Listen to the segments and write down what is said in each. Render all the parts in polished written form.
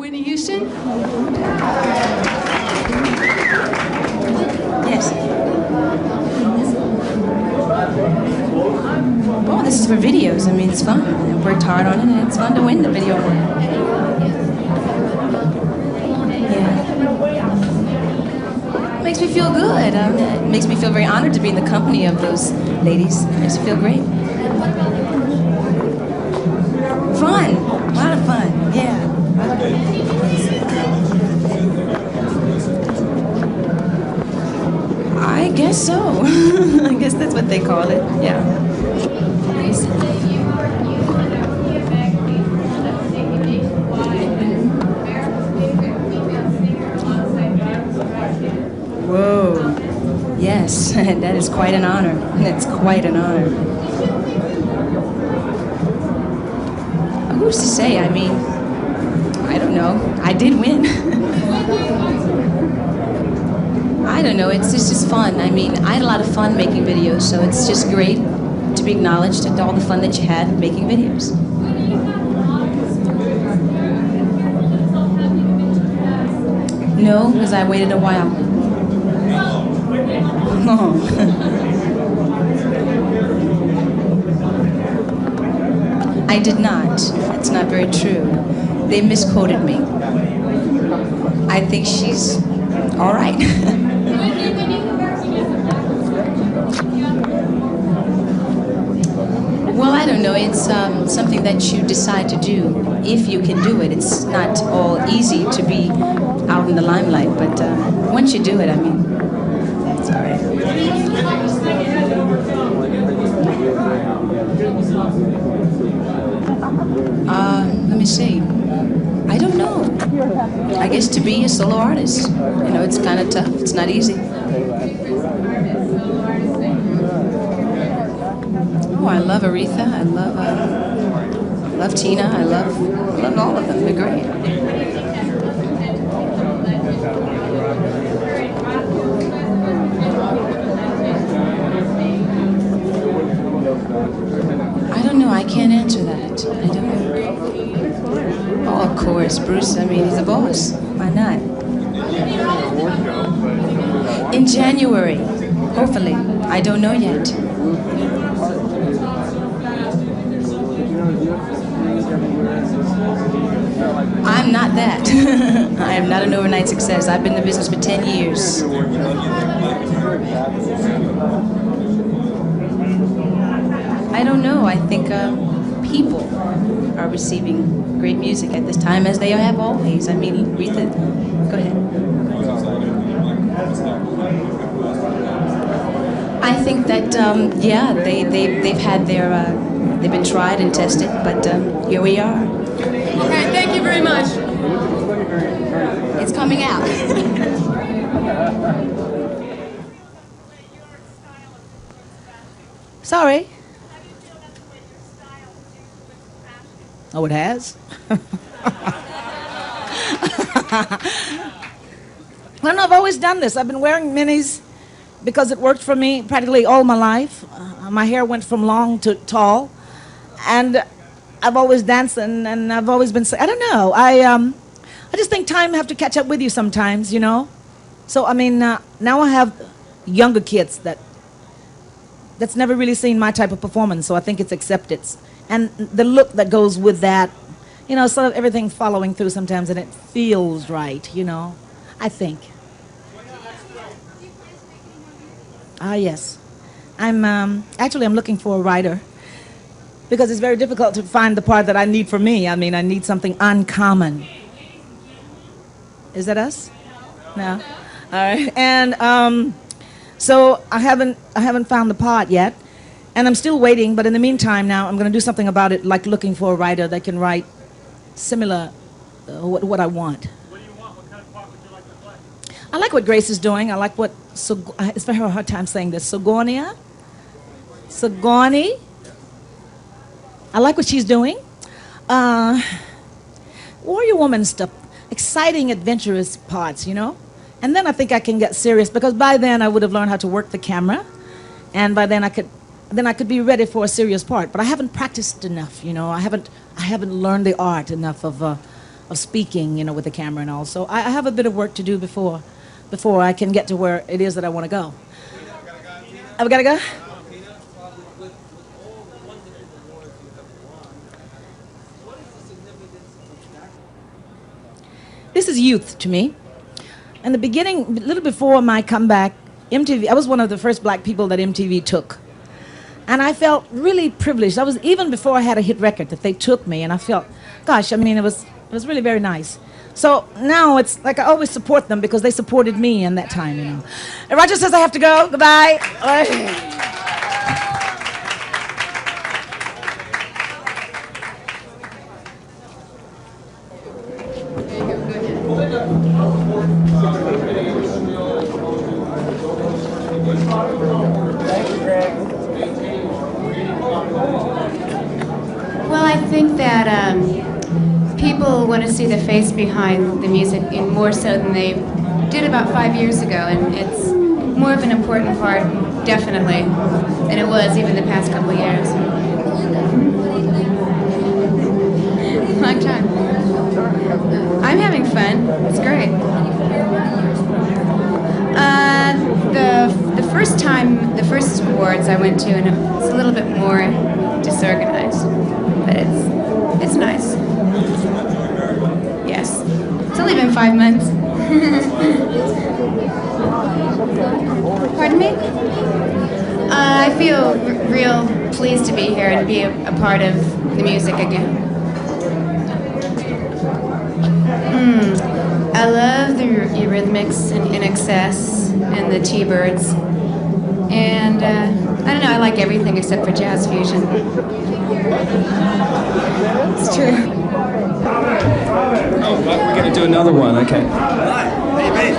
Whitney Houston? Yes. Oh, this is for videos. I mean, it's fun. I worked hard on it, and it's fun to win the video award. Yeah. Makes me feel good. It makes me feel very honored to be in the company of those ladies. It makes me feel great. Fun. A lot of fun. Yeah. I guess so. I guess that's what they call it. Yeah. Whoa. Yes, that is quite an honor. That's quite an honor. Who's to say? I mean, I don't know. I did win. I don't know. It's just fun. I mean, I had a lot of fun making videos, so it's just great to be acknowledged at all the fun that you had making videos. No, because I waited a while. Oh. I did not. That's not very true. They misquoted me. I think she's all right. Well, I don't know. It's something that you decide to do, if you can do it. It's not all easy to be out in the limelight, but once you do it, I mean, it's all right. Let me see. I don't know. I guess to be a solo artist, you know, it's kind of tough. It's not easy. Oh, I love Aretha. I love Tina. I love all of them. They're great. I don't know. I can't answer that. I don't know. Oh, of course, Bruce. I mean, he's a boss. Why not? In January, hopefully. I don't know yet. I'm not that. I am not an overnight success. I've been in the business for 10 years. I don't know. I think people are receiving great music at this time, as they have always. I mean, Aretha, go ahead. I think that, yeah, they've had their, they've been tried and tested, but here we are. Okay, thank you very much. It's coming out. Sorry. Oh, it has? Well, no, I've always done this. I've been wearing minis because it worked for me practically all my life. My hair went from long to tall. And I've always danced and I've always been, I don't know. I just think time have to catch up with you sometimes, you know? So, I mean, now I have younger kids that's never really seen my type of performance, so I think it's acceptance. And the look that goes with that, you know, sort of everything following through sometimes, and it feels right, you know, I think. Yes. Actually, I'm looking for a writer because it's very difficult to find the part that I need for me. I mean, I need something uncommon. Is that us? No? All right. And so I haven't found the part yet. And I'm still waiting, but in the meantime now, I'm going to do something about it, like looking for a writer that can write similar what I want. What do you want? What kind of part would you like to play? I like what Grace is doing. I like what, it's very hard time saying this, Sigourney. I like what she's doing. Warrior woman stuff, exciting, adventurous parts, you know? And then I think I can get serious, because by then I would have learned how to work the camera, and by then I could be ready for a serious part. But I haven't practiced enough, you know. I haven't learned the art enough of of speaking, you know, with the camera and all. So I have a bit of work to do before I can get to where it is that I want to go. I've got to go? This is youth to me. In the beginning, a little before my comeback, MTV, I was one of the first black people that MTV took. And I felt really privileged. I was, even before I had a hit record, that they took me, and I felt, gosh, I mean, it was really very nice. So now it's like I always support them because they supported me in that time, you know. And Roger says I have to go. Goodbye. Well, I think that people want to see the face behind the music in more so than they did about 5 years ago, and it's more of an important part, definitely, than it was even the past couple of years. Long time. I'm having fun. It's great. The first time, the first awards I went to, and it's a little bit more disorganized, but it's nice. Yes. It's only been 5 months. Pardon me? I feel real pleased to be here and be a part of the music again. I love the Eurythmics and INXS and the T-Birds. And I don't know, I like everything except for jazz fusion. It's true. Oh, we're going to do another one, okay. Hi, how you been?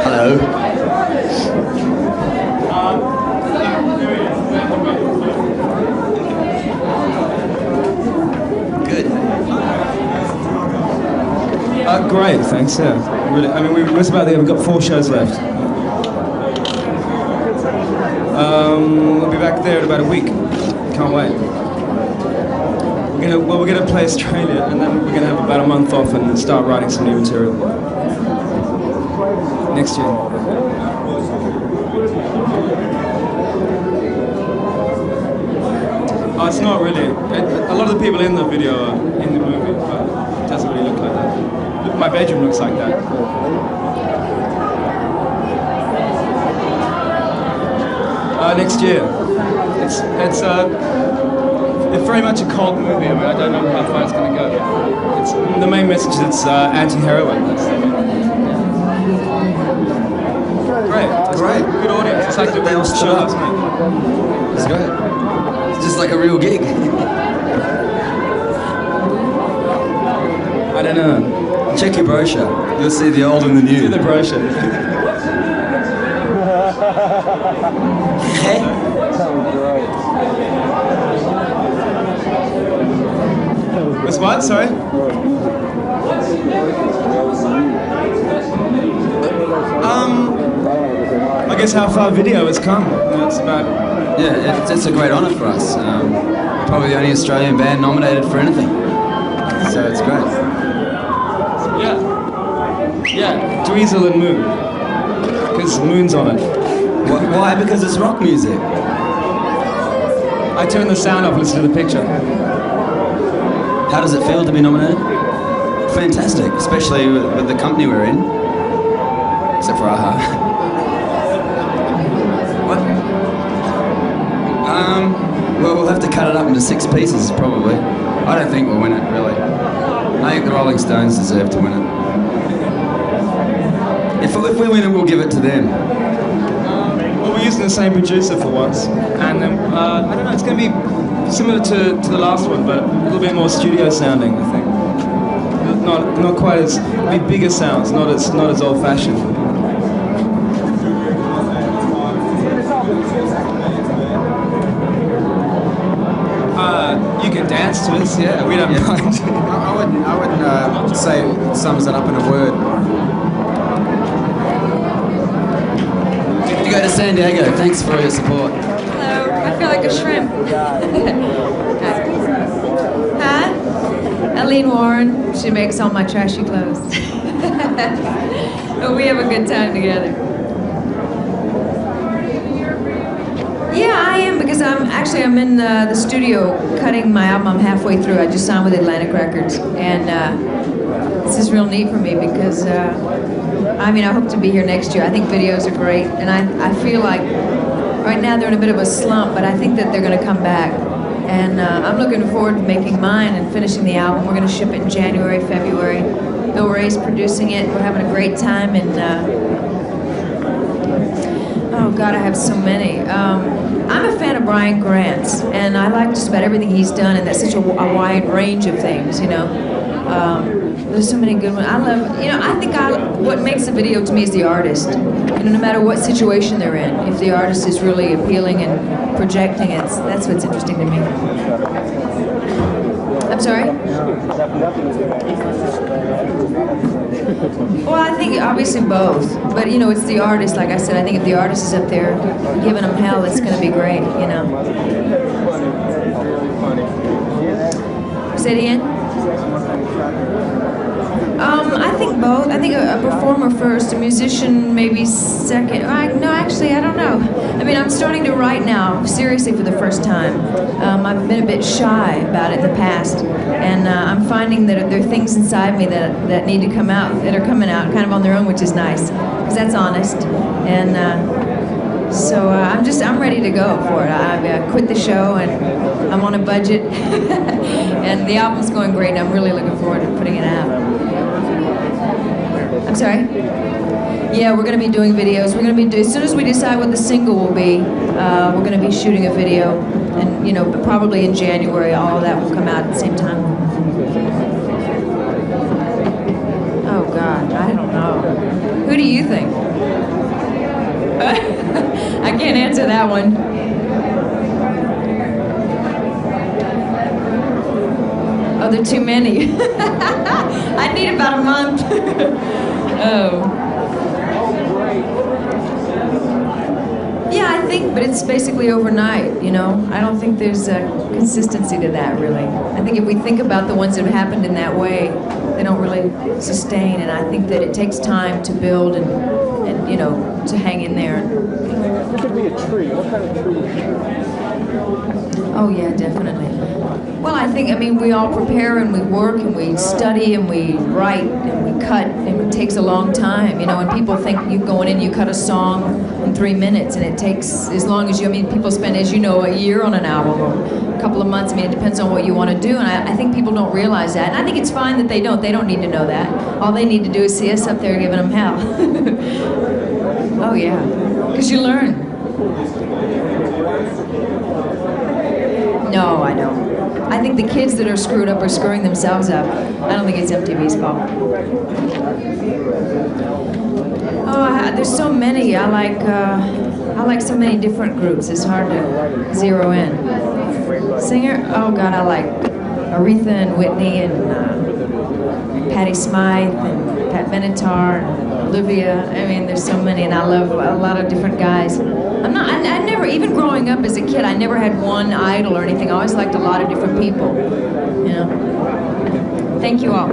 Hello. Good. Great, thanks, yeah. Really, I mean, we're about there, we've got 4 shows left. We'll be back there in about a week. Can't wait. We're gonna play Australia, and then we're gonna have about a month off and start writing some new material next year. Oh, it's not really. A lot of the people in the video are in the movie, but it doesn't really look like that. My bedroom looks like that. Next year. It's very much a cold movie. I mean, I don't know how far it's going to go. The main message is it's anti-heroin. Great. Good audience. It's like the real show, isn't it? It's great. It's just like a real gig. I don't know. Check your brochure. You'll see the old and the new. Do the brochure. What's what? Sorry? I guess how far video has come. That's about. Yeah, it's a great honour for us. Probably the only Australian band nominated for anything. So it's great. Yeah, Dweezil and Moon. Because Moon's on it. Why? Because it's rock music. I turn the sound off, listen to the picture. How does it feel to be nominated? Fantastic, especially with the company we're in. Except for AHA. What? Well, we'll have to cut it up into 6 pieces, probably. I don't think we'll win it, really. I think the Rolling Stones deserve to win it. If we win it, we'll give it to them. Well, we're using the same producer for once. And then, I don't know, it's going to be similar to the last one, but a little bit more studio sounding, I think. Not quite as bigger sounds, not as old-fashioned. You can dance to us, yeah, we don't mind. I wouldn't say it sums it up in a word. Did you go to San Diego? Thanks for your support. Hello, I feel like a shrimp. Huh? Eileen Warren, she makes all my trashy clothes. But we have a good time together. Yeah, I am, because I'm in the studio cutting my album. I'm halfway through. I just signed with Atlantic Records, and this is real neat for me because I hope to be here next year. I think videos are great, and I feel like right now they're in a bit of a slump, but I think that they're going to come back. And I'm looking forward to making mine and finishing the album. We're going to ship it in January, February. Bill Ray's producing it. We're having a great time, and oh God, I have so many. I'm a fan of Brian Grant's, and I like just about everything he's done, and that's such a wide range of things, you know. There's so many good ones. I love, I think what makes a video to me is the artist. No matter what situation they're in, if the artist is really appealing and projecting it, that's what's interesting to me. I'm sorry? Well, I think obviously both, but it's the artist. Like I said, I think if the artist is up there giving them hell, it's going to be great, Say it again? I think both. I think a performer first, a musician maybe second. No, actually, I don't know. I'm starting to write now, seriously, for the first time. I've been a bit shy about it in the past, and I'm finding that there are things inside me that need to come out, that are coming out kind of on their own, which is nice, because that's honest. And so I'm ready to go for it. I quit the show, and I'm on a budget, and the album's going great, and I'm really looking forward to putting it out. I'm sorry? Yeah, we're going to be doing videos. We're going to be as soon as we decide what the single will be, we're going to be shooting a video, and but probably in January, all of that will come out at the same time. Oh God, I don't know. Who do you think? I can't answer that one. Oh, there are too many. I need about a month. Oh. Yeah, I think, but it's basically overnight, I don't think there's a consistency to that, really. I think if we think about the ones that have happened in that way, they don't really sustain, and I think that it takes time to build and to hang in there. It could be a tree. What kind of tree? Oh yeah, definitely. Well, I think, we all prepare and we work and we study and we write and we cut, and it takes a long time, and people think you going in, you cut a song in 3 minutes, and it takes as long as people spend, as you know, a year on an album or a couple of months. It depends on what you want to do, and I think people don't realize that, and I think it's fine that they don't need to know that. All they need to do is see us up there giving them hell. Oh yeah, because you learn. No, I don't. I think the kids that are screwed up are screwing themselves up. I don't think it's MTV's fault. Oh, there's so many. I like so many different groups. It's hard to zero in. Singer? Oh God, I like Aretha and Whitney and Patti Smythe and Pat Benatar and Olivia. There's so many, and I love a lot of different guys. I never, even growing up as a kid, I never had one idol or anything. I always liked a lot of different people, Thank you all.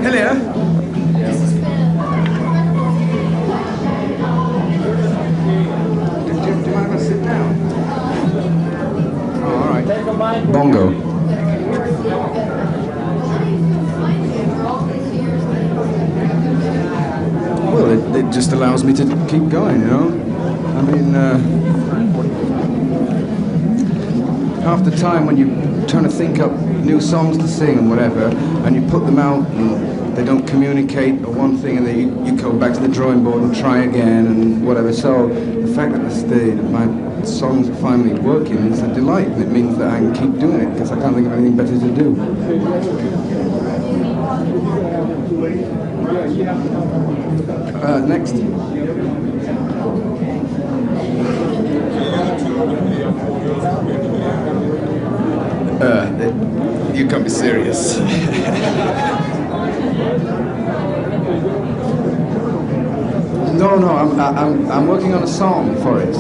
Hello. Do you mind if I sit down? Oh, all right. Bongo. Well, it just allows me to keep going, half the time when you're trying to think up new songs to sing and whatever, and you put them out and they don't communicate or one thing, and then you go back to the drawing board and try again and whatever. So the fact that my songs are finally working is a delight, and it means that I can keep doing it because I can't think of anything better to do. Next. You can't be serious. No, I'm working on a song for it.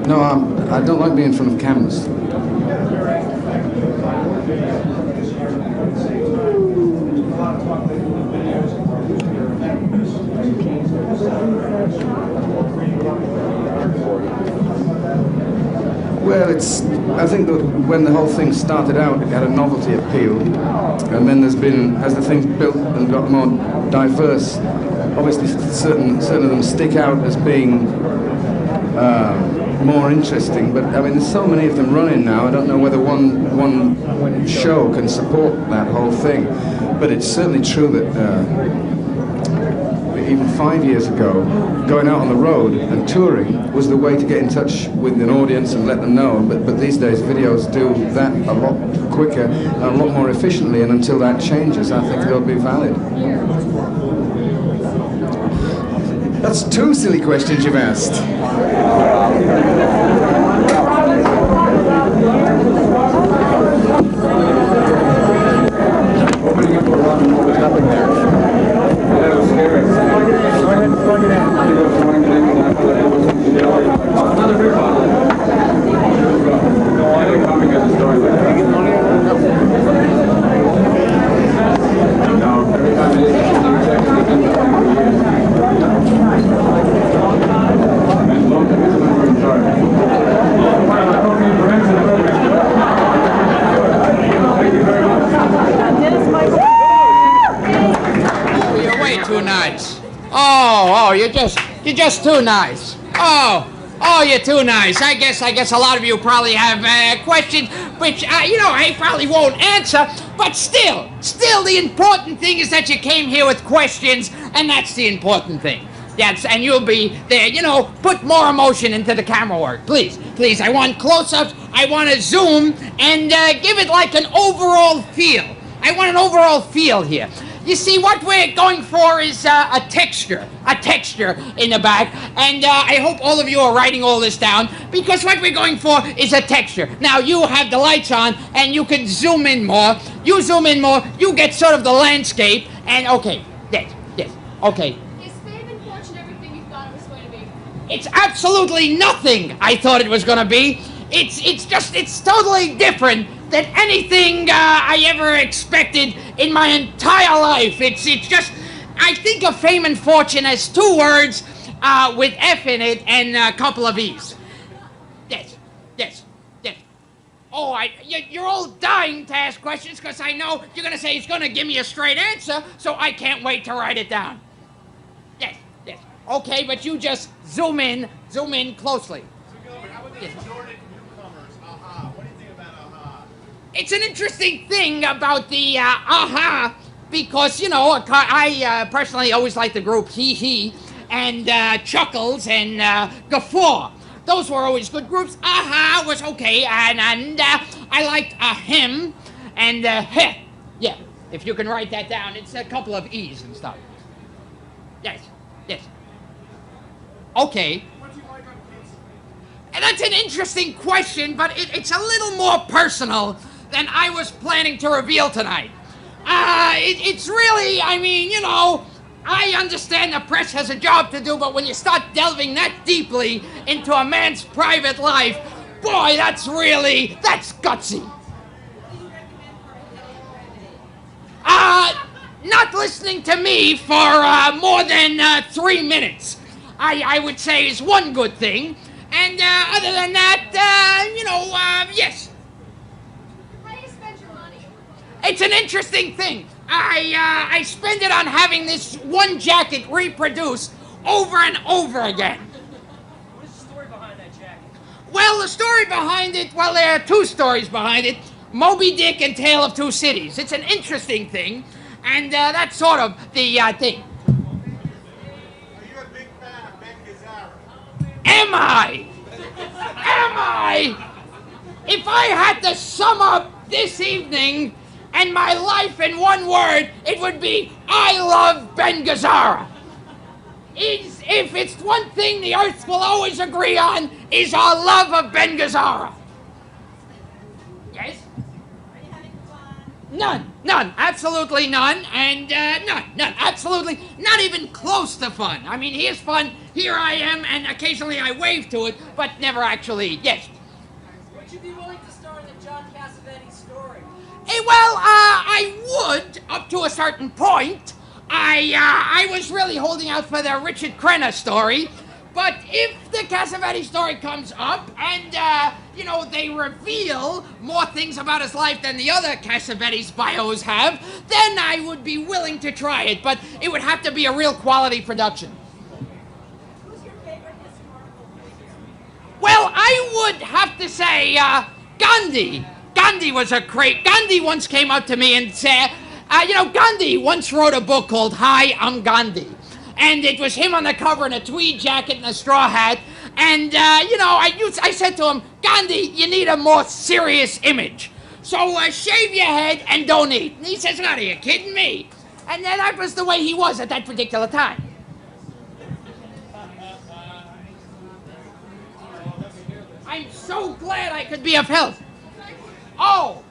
No, I don't like being in front of cameras. Well, I think that when the whole thing started out, it had a novelty appeal, and then as the thing's built and got more diverse, obviously certain of them stick out as being more interesting. But I mean, there's so many of them running now. I don't know whether one show can support that whole thing. But it's certainly true that even 5 years ago, going out on the road and touring was the way to get in touch with an audience and let them know. But these days, videos do that a lot quicker and a lot more efficiently. And until that changes, I think they'll be valid. That's 2 silly questions you've asked. Opening up a run and what was happening there? Yeah, it was scary. Go ahead, plug it in. Another beer bottle. No, I didn't come and get the story like that. You get money? No, every time it is, it's the exact same thing. And long time it's when we're in charge. Thank you very much. You're way too nice. Oh, you're just too nice. Oh, you're too nice. I guess a lot of you probably have questions, which I probably won't answer. But still, the important thing is that you came here with questions, and that's the important thing. Yes, and you'll be there. Put more emotion into the camera work, please. I want close-ups. I want to zoom and give it like an overall feel. I want an overall feel here. You see, what we're going for is a texture in the back, and I hope all of you are writing all this down, because what we're going for is a texture. Now, you have the lights on, and you can zoom in more. You zoom in more, you get sort of the landscape, and okay, yes, okay. Is fame and fortune everything you thought it was going to be? It's absolutely nothing I thought it was going to be. It's totally different than anything I ever expected in my entire life. It's just, I think of fame and fortune as 2 words with F in it and a couple of E's. Yes. Oh, you're all dying to ask questions because I know you're going to say he's going to give me a straight answer, so I can't wait to write it down. Yes. Okay, but you just zoom in closely. Yes. It's an interesting thing about the Aha, because, I personally always like the group He and Chuckles and Guffaw. Those were always good groups. Aha was okay, and I liked Him and Heh. Yeah, if you can write that down, it's a couple of E's and stuff. Yes. Okay. And that's an interesting question, but it's a little more personal than I was planning to reveal tonight. It's really, I understand the press has a job to do, but when you start delving that deeply into a man's private life, boy, that's gutsy. Not listening to me for more than 3 minutes, I would say is one good thing. And other than that, yes. How do you spend your money? It's an interesting thing. I spend it on having this one jacket reproduced over and over again. What is the story behind that jacket? Well, the story behind it, there are 2 stories behind it. Moby Dick and Tale of Two Cities. It's an interesting thing, and that's sort of the thing. Am I? If I had to sum up this evening and my life in one word, it would be, I love Ben Gazzara. If it's one thing the Earth will always agree on, is our love of Ben Gazzara. Yes? Are you having fun? None, absolutely none, and none, absolutely, not even close to fun. I mean, here's fun, here I am, and occasionally I wave to it, but never actually, yes. Would you be willing to star in the John Cassavetes story? Well, I would, up to a certain point. I was really holding out for the Richard Crenna story, but if the Cassavetes story comes up and, they reveal more things about his life than the other Cassavetes bios have, then I would be willing to try it, but it would have to be a real quality production. Who's your favorite historical figure? Well, I would have to say, Gandhi. Gandhi once came up to me and said, Gandhi once wrote a book called Hi, I'm Gandhi. And it was him on the cover in a tweed jacket and a straw hat. And, I said to him, Gandhi, you need a more serious image. So shave your head and don't eat. And he says, what, are you kidding me? And then that was the way he was at that particular time. I'm so glad I could be of help. Oh,